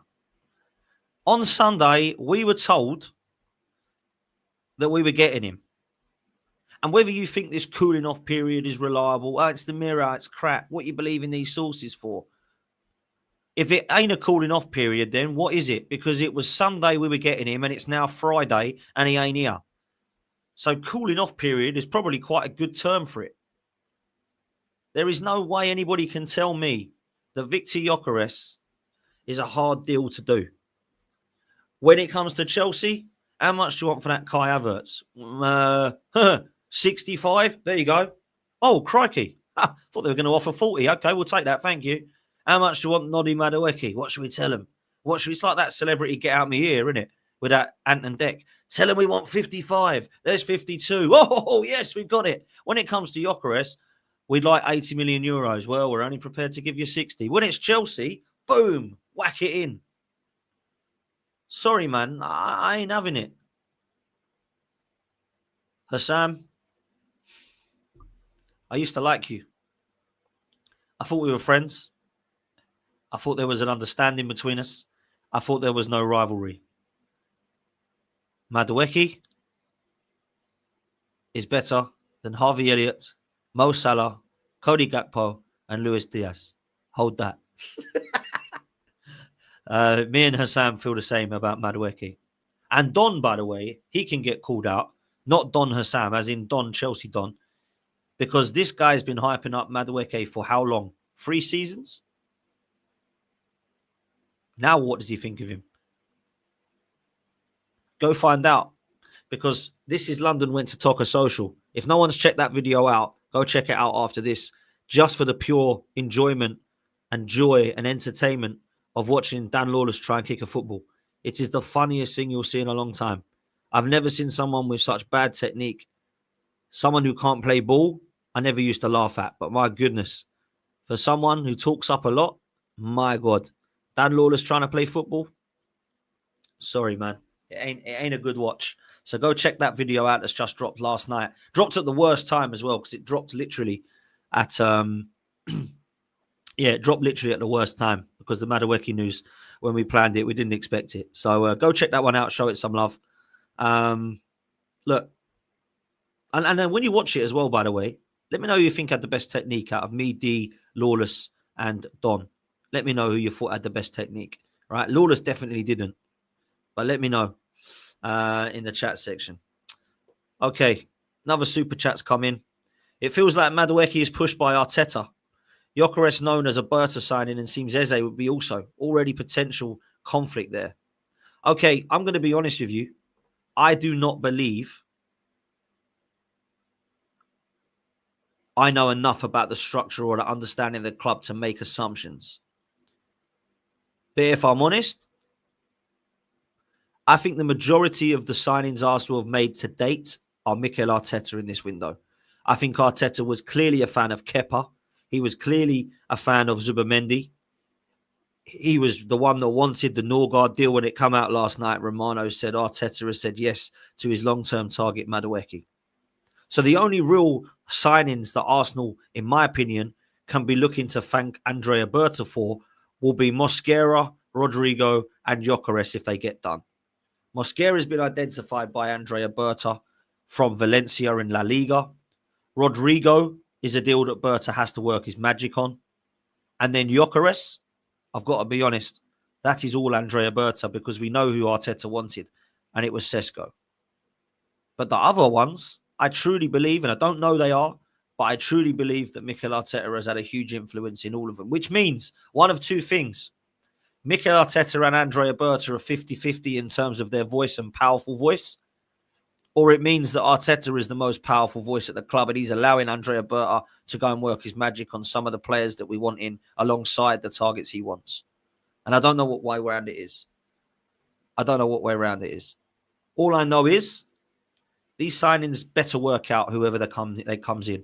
On Sunday, we were told that we were getting him. And whether you think this cooling off period is reliable, it's the mirror, it's crap. What you believe in these sources for? If it ain't a cooling off period, then what is it? Because it was Sunday we were getting him and it's now Friday and he ain't here. So cooling off period is probably quite a good term for it. There is no way anybody can tell me that Victor Gyokeres is a hard deal to do. When it comes to Chelsea, how much do you want for that Kai Havertz? 65? There you go. Oh, crikey. Thought they were going to offer 40. Okay, we'll take that. Thank you. How much do you want Noni Madueke? What should we tell him? Watch, it's like that celebrity Get Out Me Here, isn't it? With that Ant and Dec. Tell them we want 55. There's 52. Oh, yes, we've got it. When it comes to Gyokeres, we'd like 80 million euros. Well, we're only prepared to give you 60. When it's Chelsea, boom, whack it in. Sorry, man, I ain't having it. Hassam, I used to like you. I thought we were friends. I thought there was an understanding between us. I thought there was no rivalry. Madueke is better than Harvey Elliott, Mo Salah, Cody Gakpo, and Luis Diaz. Hold that. Me and Hassam feel the same about Madueke. And Don, by the way, he can get called out. Not Don Hassam, as in Don, Chelsea Don. Because this guy's been hyping up Madueke for how long? 3 seasons? Now what does he think of him? Go find out. Because this is London Went to Talk Social. If no one's checked that video out, go check it out after this. Just for the pure enjoyment and joy and entertainment of watching Dan Lawless try and kick a football. It is the funniest thing you'll see in a long time. I've never seen someone with such bad technique. Someone who can't play ball, I never used to laugh at. But my goodness, for someone who talks up a lot, my God. Dan Lawless trying to play football? Sorry, man. It ain't a good watch. So go check that video out that's just dropped last night. Dropped at the worst time as well, because it dropped literally at it dropped literally at the worst time, because the Madueke news, when we planned it, we didn't expect it. So go check that one out, show it some love. Look, and then when you watch it as well, by the way, let me know who you think had the best technique out of me, D, Lawless, and Don. Let me know who you thought had the best technique. Right, Lawless definitely didn't, but let me know in the chat section. Okay, another super chat's come in. It feels like Madueke is pushed by Arteta. Gyokeres known as a Berta signing, and seems Eze would be also. Already potential conflict there. Okay, I'm going to be honest with you. I do not believe I know enough about the structure or the understanding of the club to make assumptions. But if I'm honest, I think the majority of the signings Arsenal have made to date are Mikel Arteta in this window. I think Arteta was clearly a fan of Kepa. He was clearly a fan of Zubimendi. He was the one that wanted the Norgard deal when it came out last night. Romano said Arteta has said yes to his long-term target, Madueke. So the only real signings that Arsenal, in my opinion, can be looking to thank Andrea Berta for will be Mosquera, Rodrigo, and Gyokeres if they get done. Mosquera has been identified by Andrea Berta from Valencia in La Liga. Rodrigo is a deal that Berta has to work his magic on. And then Gyokeres, I've got to be honest, that is all Andrea Berta, because we know who Arteta wanted, and it was Sesko. But the other ones, I truly believe, and I don't know they are, but I truly believe that Mikel Arteta has had a huge influence in all of them, which means one of two things. Mikel Arteta and Andrea Berta are 50-50 in terms of their voice and powerful voice, or it means that Arteta is the most powerful voice at the club and he's allowing Andrea Berta to go and work his magic on some of the players that we want in alongside the targets he wants. And I don't know what way round it is. All I know is these signings better work out whoever they comes in,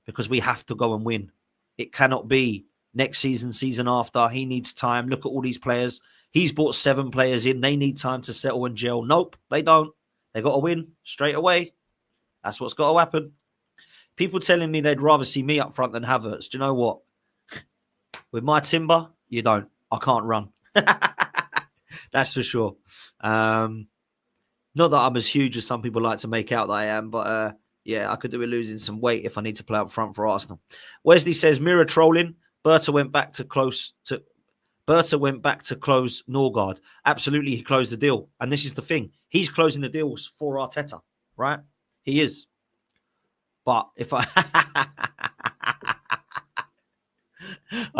because we have to go and win. It cannot be next season, season after. He needs time. Look at all these players. He's brought 7 players in. They need time to settle and gel. Nope, they don't. They got to win straight away. That's what's got to happen. People telling me they'd rather see me up front than Havertz. Do you know what? With my timber, you don't. I can't run. That's for sure. Not that I'm as huge as some people like to make out that I am, but yeah, I could do with losing some weight if I need to play up front for Arsenal. Wesley says, mirror trolling. Berta went back to close Norgard. Absolutely, he closed the deal. And this is the thing. He's closing the deals for Arteta, right? He is. But if I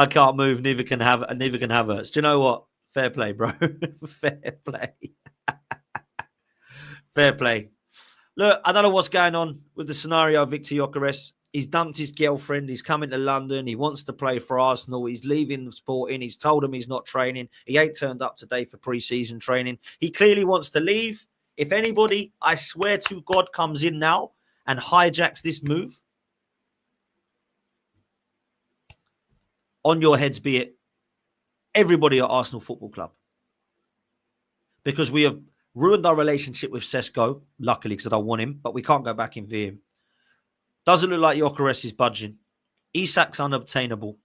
can't move, neither can Havertz. Do you know what? Fair play, bro. Fair play. Fair play. Look, I don't know what's going on with the scenario of Victor Gyokeres. He's dumped his girlfriend. He's coming to London. He wants to play for Arsenal. He's leaving Sporting. He's told him he's not training. He ain't turned up today for pre-season training. He clearly wants to leave. If anybody, I swear to God, comes in now and hijacks this move, on your heads be it, everybody at Arsenal Football Club. Because we have ruined our relationship with Sesko, luckily, because I don't want him, but we can't go back and view him. Doesn't look like Gyokeres is budging. Isak's unobtainable.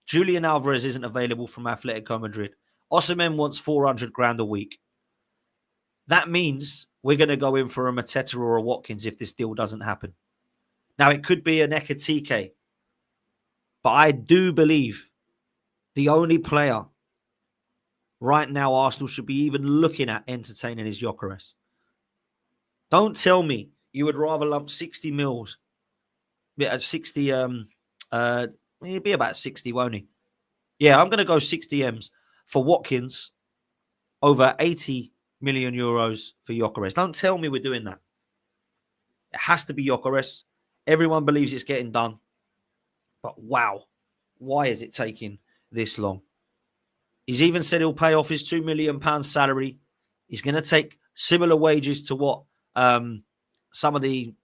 Julian Alvarez isn't available from Atletico Madrid. Osimhen wants 400 grand a week. That means we're going to go in for a Mateta or a Watkins if this deal doesn't happen. Now, it could be an Ekatike, but I do believe the only player right now Arsenal should be even looking at entertaining is Gyokeres. Don't tell me you would rather lump 60 mils. Yeah, 60, he'll be about 60, won't he? Yeah, I'm going to go 60 M's for Watkins over 80 million euros for Gyokeres. Don't tell me we're doing that. It has to be Gyokeres. Everyone believes it's getting done. But wow, why is it taking this long? He's even said he'll pay off his £2 million salary. He's going to take similar wages to what some of the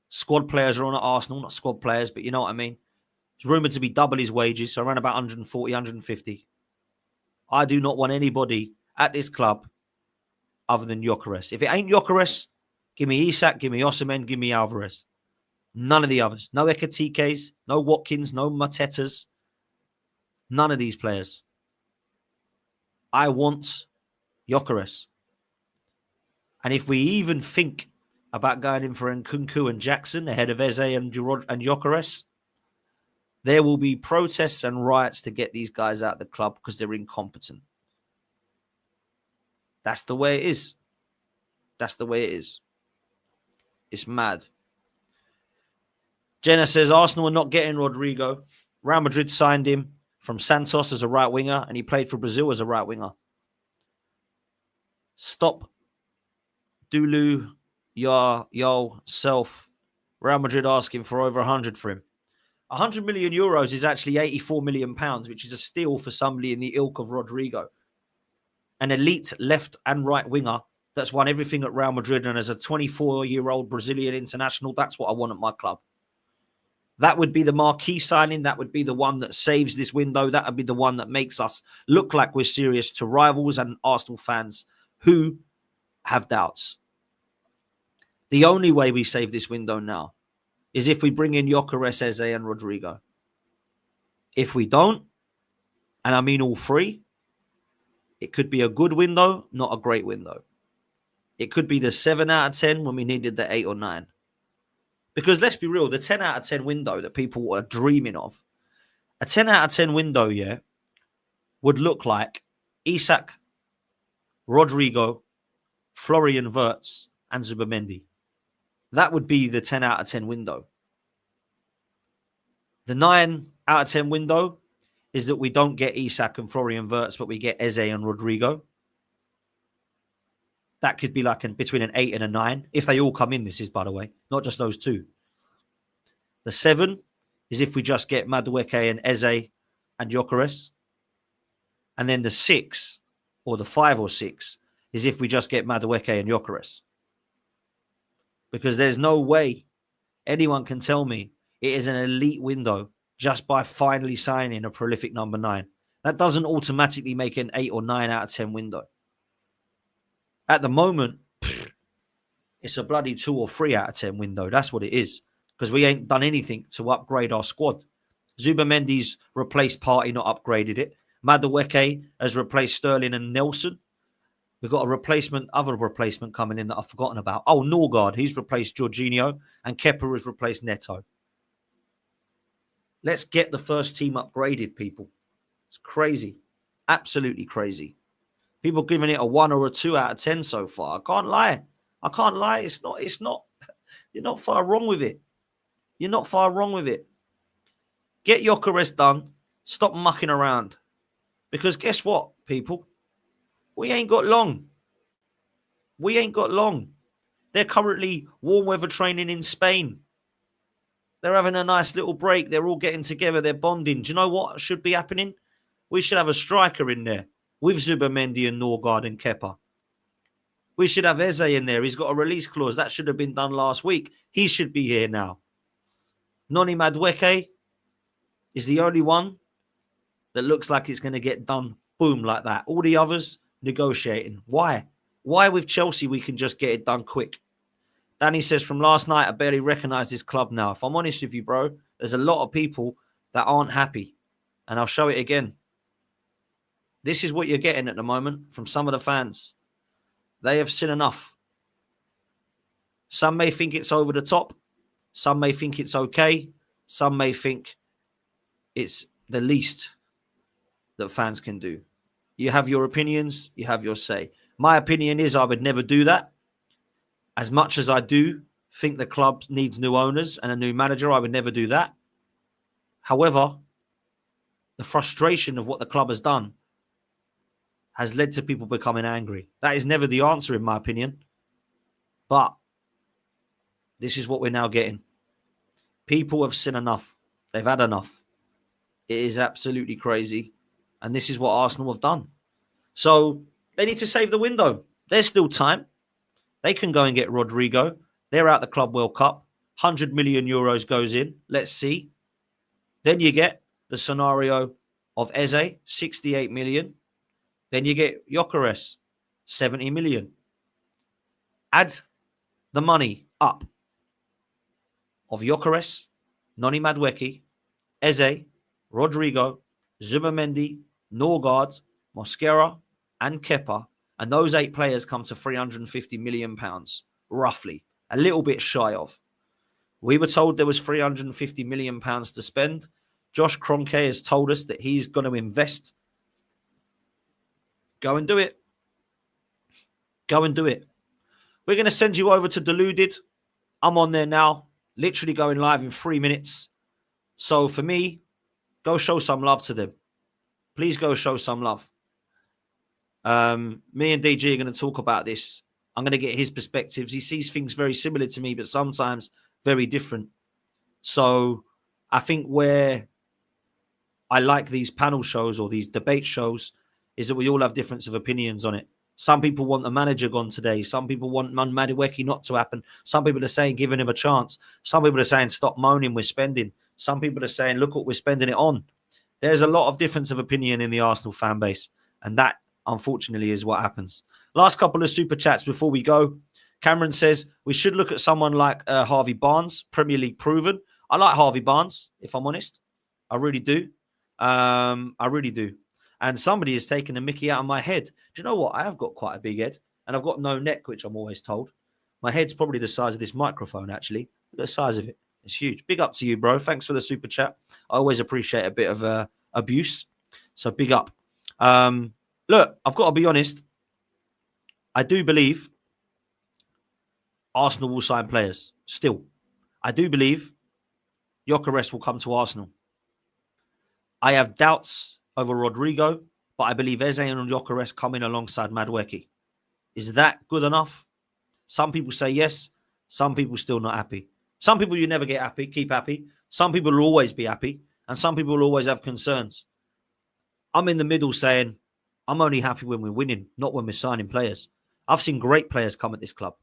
squad players are on at Arsenal. Not squad players, but you know what I mean. It's rumoured to be double his wages, so around about 140, 150. I do not want anybody at this club other than Gyokeres. If it ain't Gyokeres, give me Isak, give me Osimhen, give me Alvarez. None of the others. No Ekatikes, no Watkins, no Matetas. None of these players. I want Gyokeres. And if we even think about going in for Nkunku and Jackson ahead of Eze and Gyokeres, there will be protests and riots to get these guys out of the club because they're incompetent. That's the way it is. That's the way it is. It's mad. Jenna says Arsenal are not getting Rodrigo. Real Madrid signed him from Santos as a right winger and he played for Brazil as a right winger. Stop Dulu yourself. Real Madrid asking for over 100 for him. 100 million euros is actually 84 million pounds, which is a steal for somebody in the ilk of Rodrigo. An elite left and right winger that's won everything at Real Madrid, and as a 24-year-old Brazilian international, that's what I want at my club. That would be the marquee signing. That would be the one that saves this window. That would be the one that makes us look like we're serious to rivals and Arsenal fans who have doubts. The only way we save this window now is if we bring in Gyokeres, Eze and Rodrigo. If we don't, and I mean all three, it could be a good window, not a great window. It could be the 7 out of 10 when we needed the 8 or 9. Because let's be real, the 10 out of 10 window that people are dreaming of, a 10 out of 10 window, yeah, would look like Isak, Rodrigo, Florian Wirtz, and Zubimendi. That would be the 10 out of 10 window. The 9 out of 10 window is that we don't get Isak and Florian Wirtz, but we get Eze and Rodrigo. That could be like between an 8 and a 9. If they all come in, this is, by the way, not just those two. The 7 is if we just get Madueke and Eze and Gyokeres. And then the 6, or the 5 or 6, is if we just get Madueke and Gyokeres. Because there's no way anyone can tell me it is an elite window just by finally signing a prolific number 9. That doesn't automatically make an 8 or 9 out of 10 window. At the moment, it's a bloody 2 or 3 out of 10 window. That's what it is. Because we ain't done anything to upgrade our squad. Zubimendi's replaced Partey, not upgraded it. Madueke has replaced Sterling and Nelson. We've got other replacement coming in that I've forgotten about. Oh, Norgard, he's replaced Jorginho. And Kepa has replaced Neto. Let's get the first team upgraded, people. It's crazy. Absolutely crazy. People giving it a 1 or a 2 out of 10 so far. I can't lie. It's not. You're not far wrong with it. You're not far wrong with it. Get Gyokeres done. Stop mucking around. Because guess what, people? We ain't got long. We ain't got long. They're currently warm weather training in Spain. They're having a nice little break. They're all getting together. They're bonding. Do you know what should be happening? We should have a striker in there with Zubamendi and Norgard and Kepa. We should have Eze in there. He's got a release clause. That should have been done last week. He should be here now. Noni Madueke is the only one that looks like it's going to get done, boom, like that. All the others negotiating. Why? Why with Chelsea we can just get it done quick? Danny says, from last night, I barely recognise this club now. If I'm honest with you, bro, there's a lot of people that aren't happy. And I'll show it again. This is what you're getting at the moment from some of the fans. They have seen enough. Some may think it's over the top. Some may think it's okay. Some may think it's the least that fans can do. You have your opinions. You have your say. My opinion is I would never do that. As much as I do think the club needs new owners and a new manager, I would never do that. However, the frustration of what the club has done has led to people becoming angry. That is never the answer, in my opinion. But this is what we're now getting. People have seen enough. They've had enough. It is absolutely crazy. And this is what Arsenal have done. So they need to save the window. There's still time. They can go and get Rodrigo. They're out the Club World Cup. 100 million euros goes in. Let's see. Then you get the scenario of Eze, 68 million. Then you get Gyokeres, 70 million. Add the money up of Gyokeres, Noni Madueke, Eze, Rodrigo, Zubamendi, Norgard, Mosquera, and Kepa. And those 8 players come to £350 million, roughly. A little bit shy of. We were told there was £350 million to spend. Josh Kroenke has told us that he's going to invest. Go and do it. Go and do it. We're going to send you over to Deluded. I'm on there now. Literally going live in 3 minutes. So for me, go show some love to them. Please go show some love. Me and DG are going to talk about this. I'm going to get his perspectives. He sees things very similar to me, but sometimes very different. So I think where I like these panel shows or these debate shows is that we all have difference of opinions on it. Some people want the manager gone today. Some people want Madueke not to happen. Some people are saying giving him a chance. Some people are saying stop moaning, we're spending. Some people are saying look what we're spending it on. There's a lot of difference of opinion in the Arsenal fan base. And that, unfortunately, is what happens. Last couple of super chats before we go. Cameron says we should look at someone like Harvey Barnes, Premier League proven. I like Harvey Barnes, if I'm honest. I really do. I really do. And somebody has taken a mickey out of my head. Do you know what? I have got quite a big head. And I've got no neck, which I'm always told. My head's probably the size of this microphone, actually. Look at the size of it. It's huge. Big up to you, bro. Thanks for the super chat. I always appreciate a bit of abuse. So big up. Look, I've got to be honest. I do believe Arsenal will sign players. Still. I do believe Gyokeres will come to Arsenal. I have doubts over Rodrigo, but I believe Eze and Gyokeres come in alongside Madueke. Is that good enough? Some people say yes. Some people still not happy. Some people you never get happy, keep happy. Some people will always be happy. And some people will always have concerns. I'm in the middle saying, I'm only happy when we're winning, not when we're signing players. I've seen great players come at this club.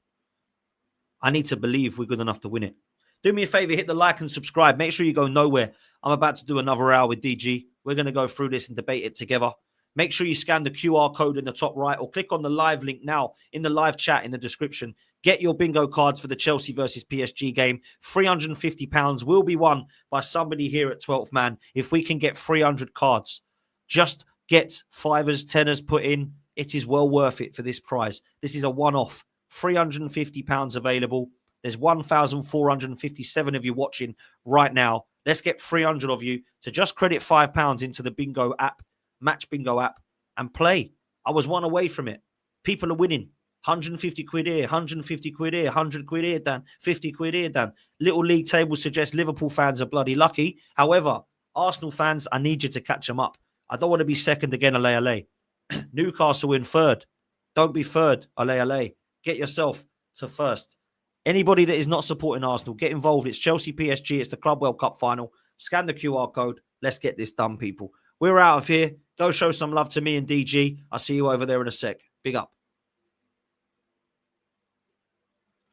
I need to believe we're good enough to win it. Do me a favor, hit the like and subscribe. Make sure you go nowhere. I'm about to do another hour with DG. We're going to go through this and debate it together. Make sure you scan the QR code in the top right or click on the live link now in the live chat in the description. Get your bingo cards for the Chelsea versus PSG game. £350 will be won by somebody here at 12th Man if we can get 300 cards. Just get fivers, tenors put in. It is well worth it for this prize. This is a one-off. £350 available. There's 1,457 of you watching right now. Let's get 300 of you to just credit £5 into the bingo app, match bingo app, and play. I was one away from it. People are winning. 150 quid here, 150 quid here, 100 quid here, Dan, 50 quid here, Dan. Little league table suggests Liverpool fans are bloody lucky. However, Arsenal fans, I need you to catch them up. I don't want to be second again, ale. Newcastle in third. Don't be third, ale. Get yourself to first. Anybody that is not supporting Arsenal, get involved. It's Chelsea PSG. It's the Club World Cup final. Scan the QR code. Let's get this done, people. We're out of here. Go show some love to me and DG. I'll see you over there in a sec. Big up.